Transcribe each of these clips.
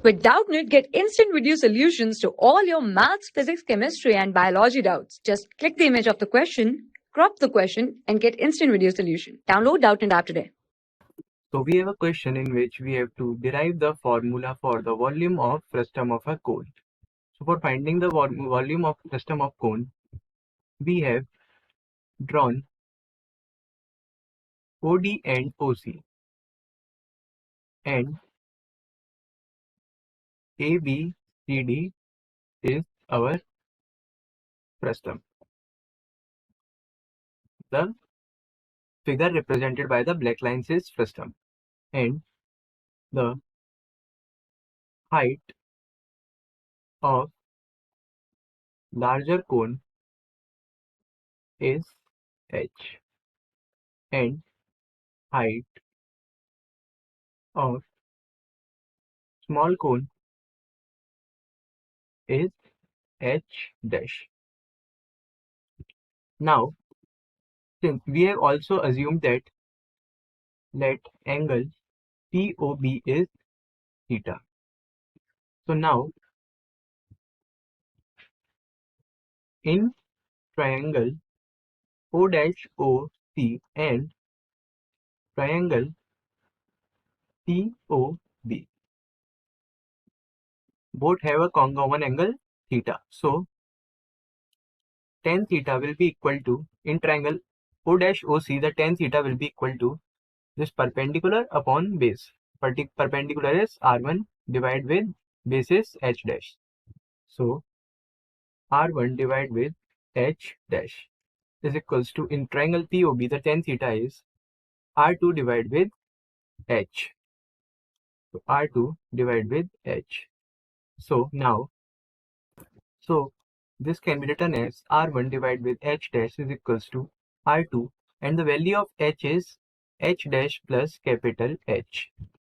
With Doubtnut, get instant video solutions to all your maths, physics, chemistry, and biology doubts. Just click the image of the question, crop the question, and get instant video solution. Download Doubtnut app today. So we have a question in which we have to derive the formula for the volume of frustum of a cone. So for finding the volume of frustum of cone, we have drawn OD and OC, and ABCD is our frustum. The figure represented by the black lines is frustum, and the height of larger cone is h, and height of small cone is h dash. Now, since we have also assumed that let angle POB is theta. So now in triangle O dash OC and triangle POB, both have a common angle theta. So tan theta will be equal to, in triangle O dash OC, the tan theta will be equal to this perpendicular upon base. Perpendicular is R1 divided with base is H dash. So R1 divided with H dash is equals to, in triangle POB, the tan theta is R2 divided with H. So R2 divided with H. So now, this can be written as R1 divided with H dash is equals to R2, and the value of H is H dash plus capital H.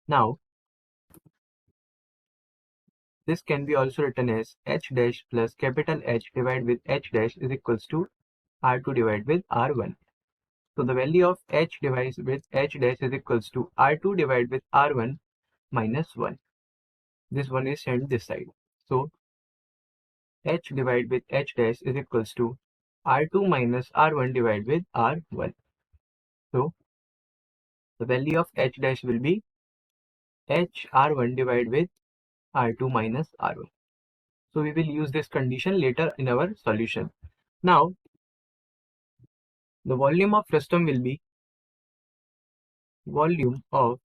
Now, this can be also written as H dash plus capital H divided with H dash is equals to R2 divided with R1. So the value of H divided with H dash is equals to R2 divided with R1 minus 1. This one is sent this side. So H divided with H dash is equals to R2 minus R1 divided with R1. So the value of H dash will be H R1 divided with R2 minus R1. So we will use this condition later in our solution. Now the volume of frustum will be volume of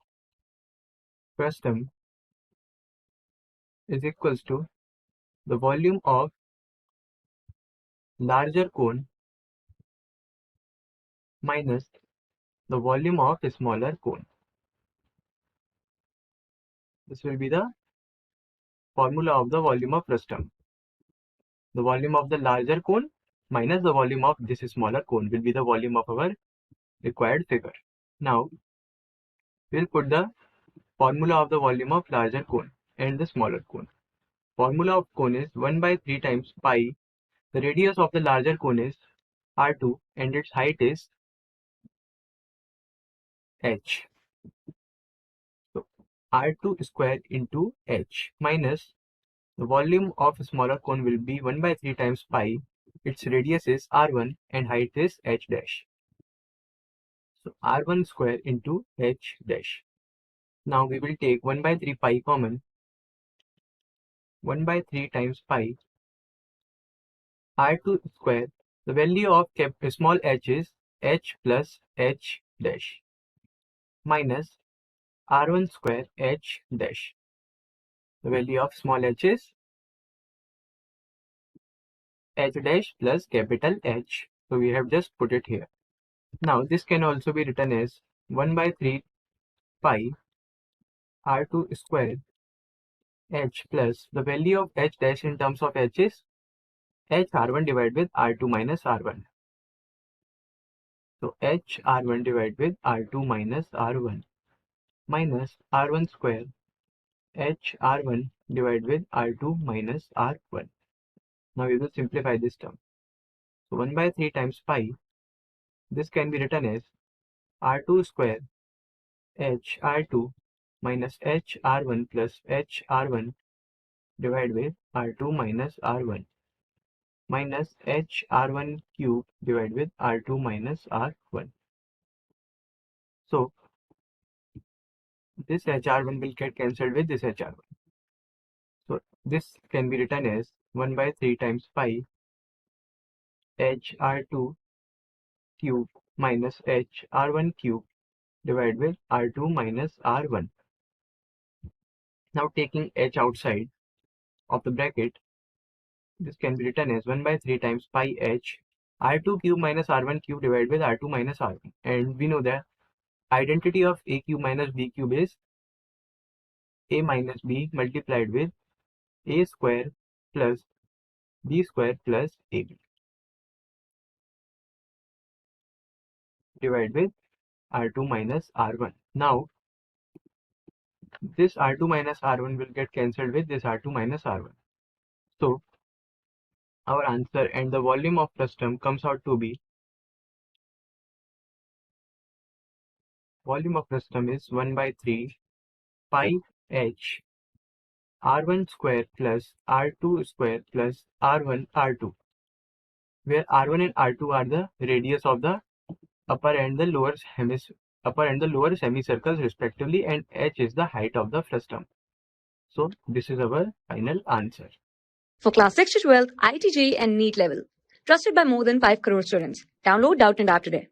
frustum is equals to the volume of larger cone minus the volume of a smaller cone. This will be the formula of the volume of frustum. The volume of the larger cone minus the volume of this smaller cone will be the volume of our required figure. Now we'll put the formula of the volume of larger cone and the smaller cone. Formula of cone is 1 by 3 times pi. The radius of the larger cone is R2 and its height is h. So R2 square into h minus the volume of a smaller cone will be 1 by 3 times pi. Its radius is R1 and height is h dash. So R1 square into h dash. Now we will take 1 by 3 pi common. 1 by 3 times pi R2 square. The value of small h is h plus h dash minus R1 square h dash. The value of small h is h dash plus capital H. So we have just put it here. Now this can also be written as 1 by 3 pi R2 square h plus the value of h dash in terms of h is h R1 divided with R2 minus R1. So h R1 divided with R2 minus R1 minus R1 square h R1 divided with R2 minus R1. Now we will simplify this term. So 1 by 3 times pi, this can be written as R2 square h R2 minus h r1 plus h r1 divided with r2 minus r1 minus h r1 cube divided with r2 minus r1. So this hr1 will get cancelled with this hr1. So this can be written as 1 by 3 times pi hr2 cube minus hr1 cube divided with r2 minus r1. Now taking h outside of the bracket, this can be written as 1 by 3 times pi h r2 cube minus r1 cube divided with r2 minus r1. And we know that identity of a cube minus b cube is a minus b multiplied with a square plus b square plus ab divided with r2 minus r1. Now this r2 minus r1 will get cancelled with this r2 minus r1. So our answer and the volume of frustum comes out to be, volume of frustum is 1 by 3 pi h r1 square plus r2 square plus r1 r2, where r1 and r2 are the radius of the upper and the lower semicircles respectively, and h is the height of the frustum. So this is our final answer. For class 6 to 12, IIT JEE and NEET level. Trusted by more than 5 crore students. Download Doubtnut app today.